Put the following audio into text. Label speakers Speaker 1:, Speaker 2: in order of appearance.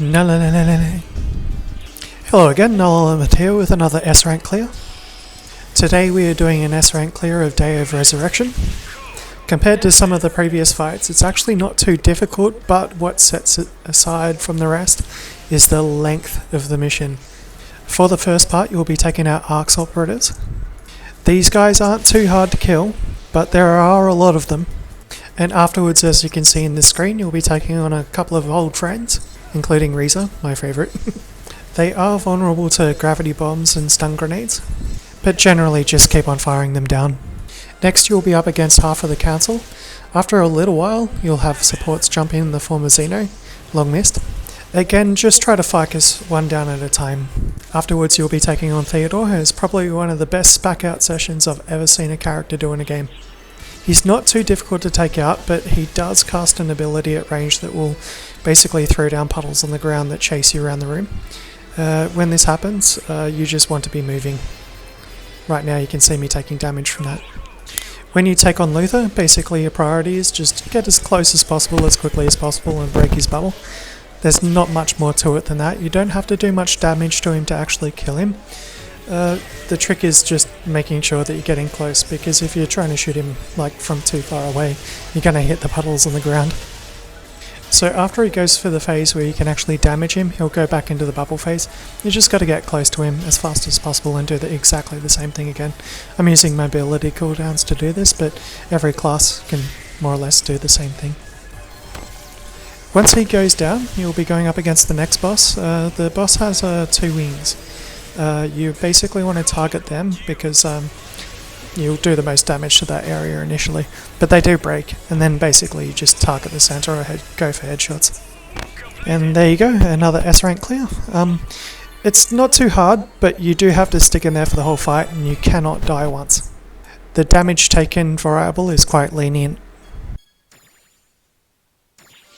Speaker 1: NullElement. Hello again, NullElement here with another S rank clear. Today we are doing an S rank clear of Day of Resurrection. Compared to some of the previous fights, it's actually not too difficult, but what sets it aside from the rest is the length of the mission. For the first part, you'll be taking out ARX operatives. These guys aren't too hard to kill, but there are a lot of them. And afterwards, as you can see in the screen, you'll be taking on a couple of old friends, including Reza, my favourite. They are vulnerable to gravity bombs and stun grenades, but generally just keep on firing them down. Next, you'll be up against half of the council. After a little while, you'll have supports jump in the form of Zeno, long missed. Again, just try to focus one down at a time. Afterwards, you'll be taking on Theodore, who is probably one of the best spec out sessions I've ever seen a character do in a game. He's not too difficult to take out, but he does cast an ability at range that will basically throw down puddles on the ground that chase you around the room. When this happens, you just want to be moving. Right now you can see me taking damage from that. When you take on Luther, basically your priority is just get as close as possible, as quickly as possible, and break his bubble. There's not much more to it than that. You don't have to do much damage to him to actually kill him. The trick is just making sure that you're getting close, because if you're trying to shoot him like from too far away, you're going to hit the puddles on the ground. So after he goes for the phase where you can actually damage him, he'll go back into the bubble phase. You just got to get close to him as fast as possible and do exactly the same thing again. I'm using mobility cooldowns to do this, but every class can more or less do the same thing. Once he goes down, you'll be going up against the next boss. The boss has two wings. You basically want to target them because you'll do the most damage to that area initially, but they do break, and then basically you just target the center or go for headshots. And there you go, another S rank clear. It's not too hard, but you do have to stick in there for the whole fight, and you cannot die once. The damage taken variable is quite lenient.